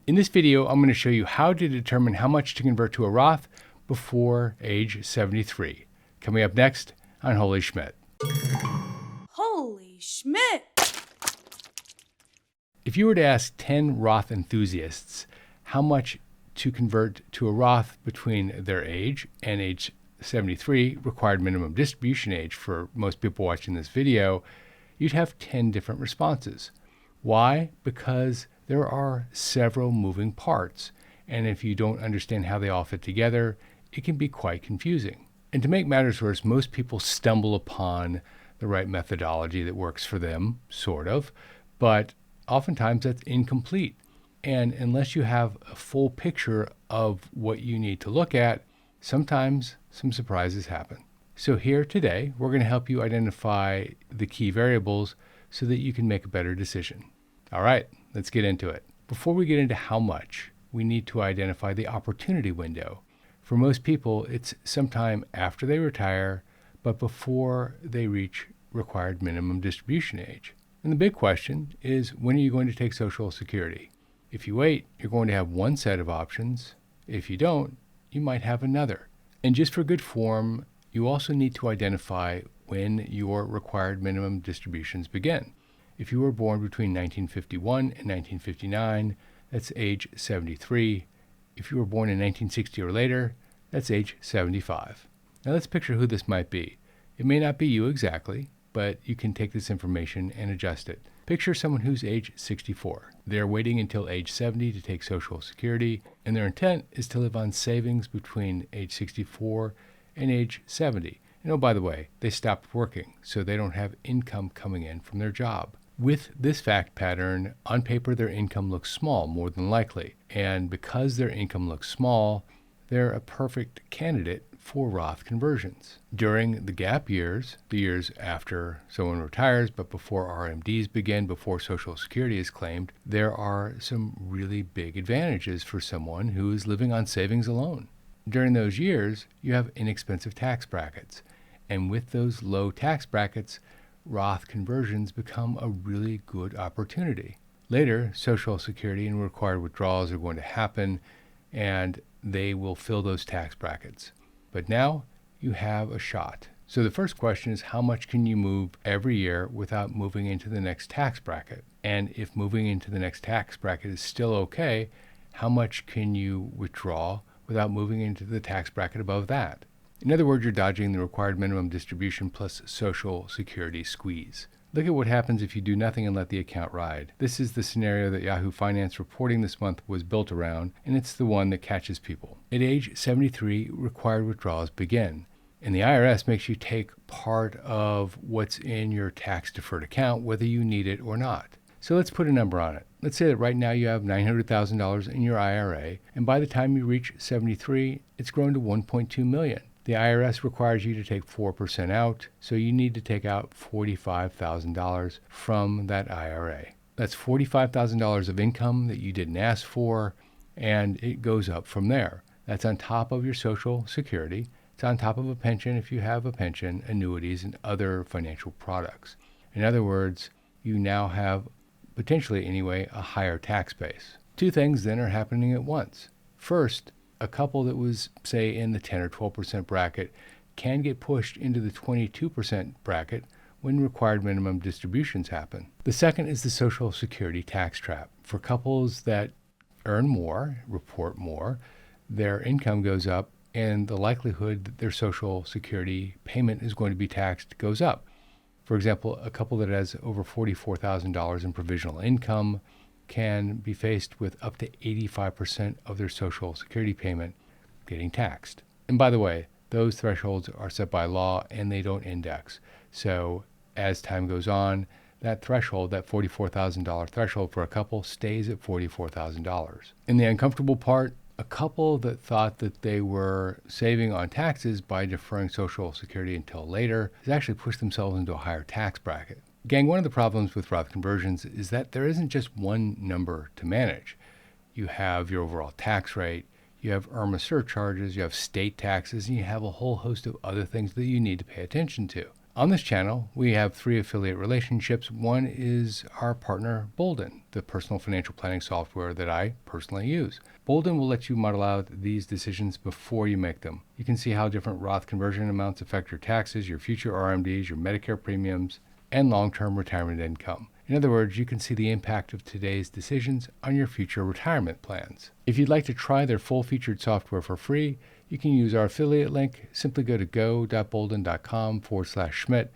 In this video, I'm going to show you how to determine how much to convert to a Roth before age 73. Coming up next on Holy Schmidt. Holy Schmidt! If you were to ask 10 Roth enthusiasts how much to convert to a Roth between their age and age 73, required minimum distribution age for most people watching this video, you'd have 10 different responses. Why? Because there are several moving parts, and if you don't understand how they all fit together, it can be quite confusing. And to make matters worse, most people stumble upon the right methodology that works for them, sort of, but oftentimes that's incomplete. And unless you have a full picture of what you need to look at, sometimes some surprises happen. So here today, we're going to help you identify the key variables so that you can make a better decision. All right, let's get into it. Before we get into how much, we need to identify the opportunity window. For most people, it's sometime after they retire, but before they reach required minimum distribution age. And the big question is, when are you going to take Social Security? If you wait, you're going to have one set of options. If you don't, you might have another. And just for good form, you also need to identify when your required minimum distributions begin. If you were born between 1951 and 1959, that's age 73. If you were born in 1960 or later, that's age 75. Now let's picture who this might be. It may not be you exactly, but you can take this information and adjust it. Picture someone who's age 64. They're waiting until age 70 to take Social Security, and their intent is to live on savings between age 64 and age 70. And oh, by the way, they stopped working, so they don't have income coming in from their job. With this fact pattern, on paper their income looks small, more than likely. And because their income looks small, they're a perfect candidate for Roth conversions. During the gap years, the years after someone retires but before RMDs begin, before Social Security is claimed, there are some really big advantages for someone who is living on savings alone. During those years, you have inexpensive tax brackets. And with those low tax brackets, Roth conversions become a really good opportunity. Later, Social Security and required withdrawals are going to happen, and they will fill those tax brackets. But now you have a shot. So the first question is, how much can you move every year without moving into the next tax bracket? And if moving into the next tax bracket is still okay, how much can you withdraw without moving into the tax bracket above that? In other words, you're dodging the required minimum distribution plus Social Security squeeze. Look at what happens if you do nothing and let the account ride. This is the scenario that Yahoo Finance reporting this month was built around, and it's the one that catches people. At age 73, required withdrawals begin, and the IRS makes you take part of what's in your tax-deferred account, whether you need it or not. So let's put a number on it. Let's say that right now you have $900,000 in your IRA, and by the time you reach 73, it's grown to $1.2 million. The IRS requires you to take 4% out, so you need to take out $45,000 from that IRA. That's $45,000 of income that you didn't ask for, and it goes up from there. That's on top of your Social Security. It's on top of a pension if you have a pension, annuities, and other financial products. In other words, you now have, potentially anyway, a higher tax base. Two things then are happening at once. First, a couple that was, say, in the 10 or 12% bracket can get pushed into the 22% bracket when required minimum distributions happen. The second is the Social Security tax trap. For couples that earn more, report more, their income goes up, and the likelihood that their Social Security payment is going to be taxed goes up. For example, a couple that has over $44,000 in provisional income can be faced with up to 85% of their Social Security payment getting taxed. And by the way, those thresholds are set by law and they don't index. So as time goes on, that threshold, that $44,000 threshold for a couple, stays at $44,000. And the uncomfortable part, a couple that thought that they were saving on taxes by deferring Social Security until later has actually pushed themselves into a higher tax bracket. Gang, one of the problems with Roth conversions is that there isn't just one number to manage. You have your overall tax rate, you have IRMAA surcharges, you have state taxes, and you have a whole host of other things that you need to pay attention to. On this channel, we have 3 affiliate relationships. One is our partner, Bolden, the personal financial planning software that I personally use. Bolden will let you model out these decisions before you make them. You can see how different Roth conversion amounts affect your taxes, your future RMDs, your Medicare premiums, and long-term retirement income. In other words, you can see the impact of today's decisions on your future retirement plans. If you'd like to try their full-featured software for free, you can use our affiliate link. Simply go to go.bolden.com/Schmidt.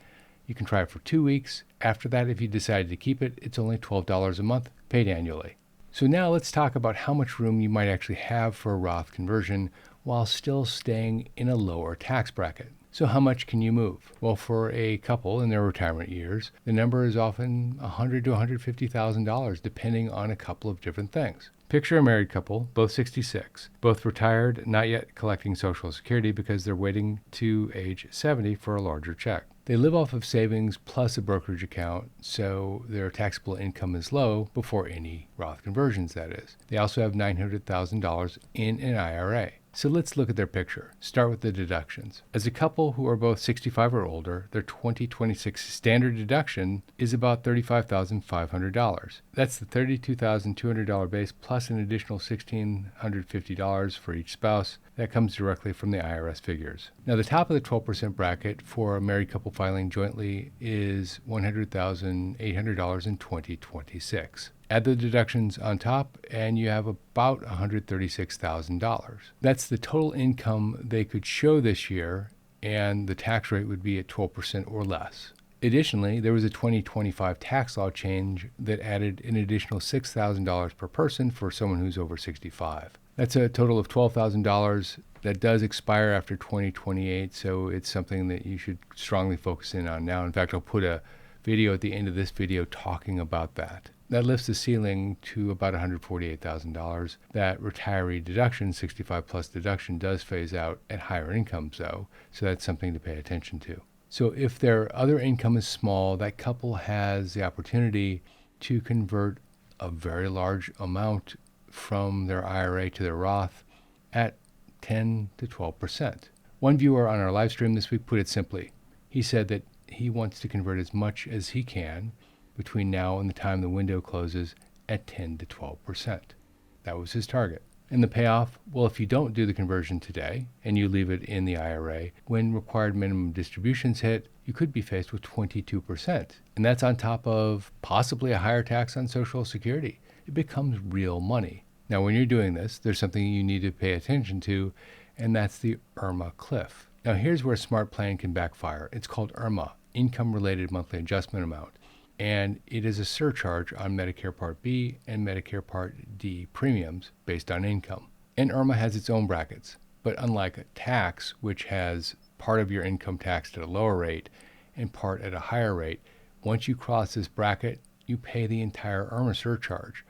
You can try it for 2 weeks. After that, if you decide to keep it, it's only $12 a month, paid annually. So now let's talk about how much room you might actually have for a Roth conversion while still staying in a lower tax bracket. So how much can you move? Well, for a couple in their retirement years, the number is often $100,000 to $150,000, depending on a couple of different things. Picture a married couple, both 66, both retired, not yet collecting Social Security because they're waiting to age 70 for a larger check. They live off of savings plus a brokerage account, so their taxable income is low before any Roth conversions, that is. They also have $900,000 in an IRA. So let's look at their picture. Start with the deductions. As a couple who are both 65 or older, their 2026 standard deduction is about $35,500. That's the $32,200 base plus an additional $1,650 for each spouse. That comes directly from the IRS figures. Now, the top of the 12% bracket for a married couple filing jointly is $100,800 in 2026. Add the deductions on top, and you have about $136,000. That's the total income they could show this year, and the tax rate would be at 12% or less. Additionally, there was a 2025 tax law change that added an additional $6,000 per person for someone who's over 65. That's a total of $12,000 that does expire after 2028, so it's something that you should strongly focus in on now. In fact, I'll put a video at the end of this video talking about that. That lifts the ceiling to about $148,000. That retiree deduction, 65 plus deduction, does phase out at higher incomes though, so that's something to pay attention to. So if their other income is small, that couple has the opportunity to convert a very large amount from their IRA to their Roth at 10 to 12%. One viewer on our live stream this week put it simply. He said that he wants to convert as much as he can between now and the time the window closes at 10 to 12%. That was his target. And the payoff, well, if you don't do the conversion today and you leave it in the IRA, when required minimum distributions hit, you could be faced with 22%. And that's on top of possibly a higher tax on Social Security. It becomes real money. Now, when you're doing this, there's something you need to pay attention to, and that's the IRMAA cliff. Now, here's where a smart plan can backfire. It's called IRMAA, Income-Related Monthly Adjustment Amount, and it is a surcharge on Medicare Part B and Medicare Part D premiums based on income. And IRMAA has its own brackets, but unlike a tax, which has part of your income taxed at a lower rate and part at a higher rate, once you cross this bracket, you pay the entire IRMAA surcharge.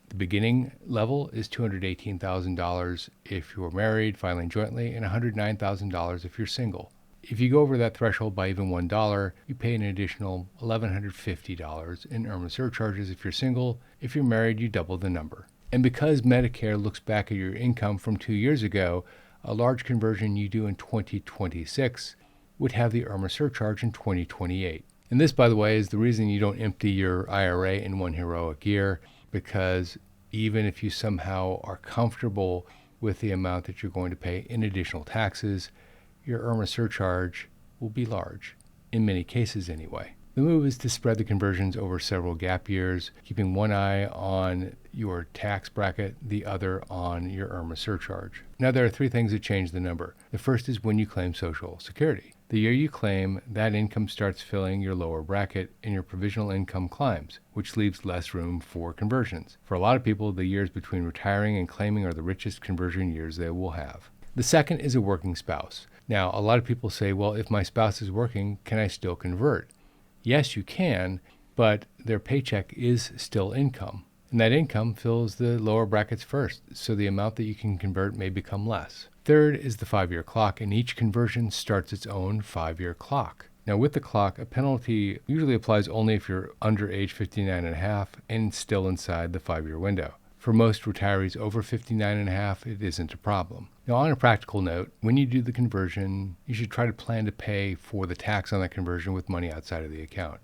The beginning level is $218,000 if you're married, filing jointly, and $109,000 if you're single. If you go over that threshold by even $1, you pay an additional $1,150 in IRMAA surcharges if you're single. If you're married, you double the number. And because Medicare looks back at your income from 2 years ago, a large conversion you do in 2026 would have the IRMAA surcharge in 2028. And this, by the way, is the reason you don't empty your IRA in one heroic year, because even if you somehow are comfortable with the amount that you're going to pay in additional taxes, your IRMAA surcharge will be large, in many cases anyway. The move is to spread the conversions over several gap years, keeping one eye on your tax bracket, the other on your IRMAA surcharge. Now, there are 3 things that change the number. The first is when you claim Social Security. The year you claim, that income starts filling your lower bracket and your provisional income climbs, which leaves less room for conversions. For a lot of people, the years between retiring and claiming are the richest conversion years they will have. The second is a working spouse. Now, a lot of people say, well, if my spouse is working, can I still convert? Yes, you can, but their paycheck is still income. And that income fills the lower brackets first, so the amount that you can convert may become less. Third is the 5-year clock, and each conversion starts its own 5-year clock. Now, with the clock, a penalty usually applies only if you're under age 59 and a half and still inside the 5-year window. For most retirees over 59.5, it isn't a problem. Now, on a practical note, when you do the conversion, you should try to plan to pay for the tax on that conversion with money outside of the account.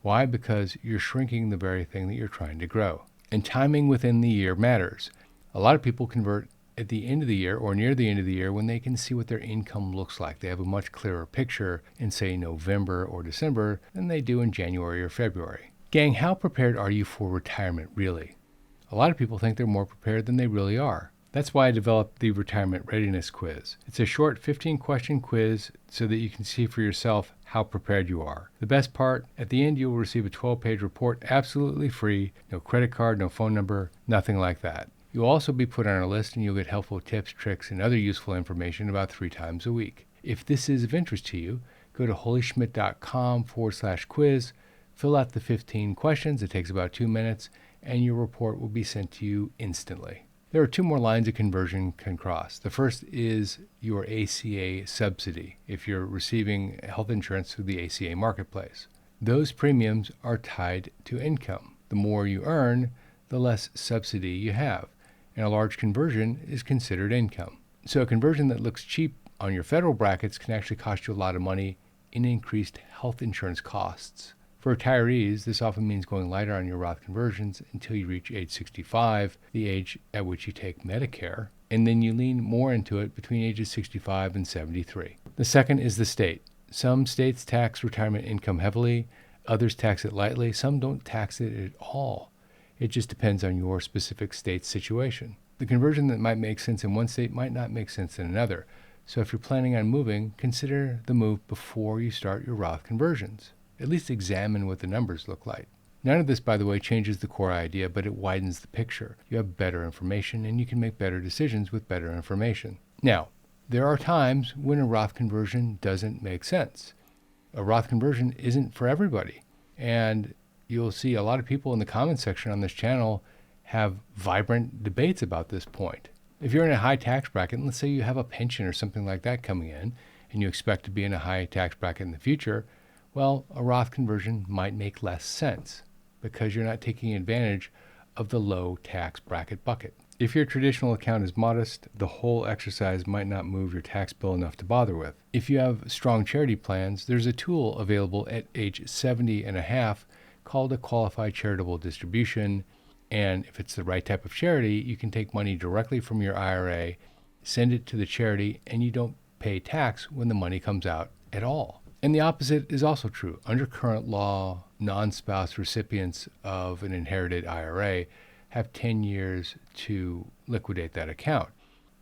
Why? Because you're shrinking the very thing that you're trying to grow. And timing within the year matters. A lot of people convert at the end of the year or near the end of the year when they can see what their income looks like. They have a much clearer picture in, say, November or December than they do in January or February. Gang, how prepared are you for retirement, really? A lot of people think they're more prepared than they really are. That's why I developed the Retirement Readiness Quiz. It's a short 15-question quiz so that you can see for yourself how prepared you are. The best part, at the end, you will receive a 12-page report absolutely free, no credit card, no phone number, nothing like that. You'll also be put on our list and you'll get helpful tips, tricks, and other useful information about 3 times a week. If this is of interest to you, go to holyschmidt.com/quiz, fill out the 15 questions. It takes about 2 minutes, and your report will be sent to you instantly. There are 2 more lines a conversion can cross. The first is your ACA subsidy, if you're receiving health insurance through the ACA marketplace. Those premiums are tied to income. The more you earn, the less subsidy you have, and a large conversion is considered income. So a conversion that looks cheap on your federal brackets can actually cost you a lot of money in increased health insurance costs. For retirees, this often means going lighter on your Roth conversions until you reach age 65, the age at which you take Medicare, and then you lean more into it between ages 65 and 73. The second is the state. Some states tax retirement income heavily, others tax it lightly, some don't tax it at all. It just depends on your specific state's situation. The conversion that might make sense in one state might not make sense in another. So if you're planning on moving, consider the move before you start your Roth conversions. At least examine what the numbers look like. None of this, by the way, changes the core idea, but it widens the picture. You have better information, and you can make better decisions with better information. Now, there are times when a Roth conversion doesn't make sense. A Roth conversion isn't for everybody, and you'll see a lot of people in the comments section on this channel have vibrant debates about this point. If you're in a high tax bracket, and let's say you have a pension or something like that coming in, and you expect to be in a high tax bracket in the future, well, a Roth conversion might make less sense because you're not taking advantage of the low tax bracket bucket. If your traditional account is modest, the whole exercise might not move your tax bill enough to bother with. If you have strong charity plans, there's a tool available at age 70.5 called a qualified charitable distribution, and if it's the right type of charity, you can take money directly from your IRA, send it to the charity, and you don't pay tax when the money comes out at all. And the opposite is also true. Under current law, non-spouse recipients of an inherited IRA have 10 years to liquidate that account.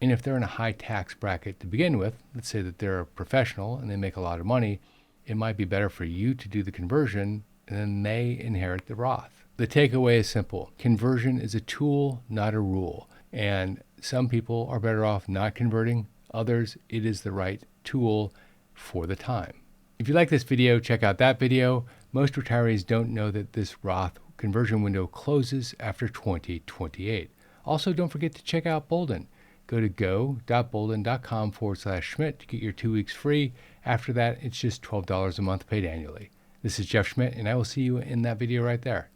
And if they're in a high tax bracket to begin with, let's say that they're a professional and they make a lot of money, it might be better for you to do the conversion and then they inherit the Roth. The takeaway is simple. Conversion is a tool, not a rule. And some people are better off not converting. Others, it is the right tool for the time. If you like this video, check out that video. Most retirees don't know that this Roth conversion window closes after 2028. Also, don't forget to check out Bolden. Go to go.bolden.com/Schmidt to get your 2 weeks free. After that, it's just $12 a month paid annually. This is Jeff Schmidt, and I will see you in that video right there.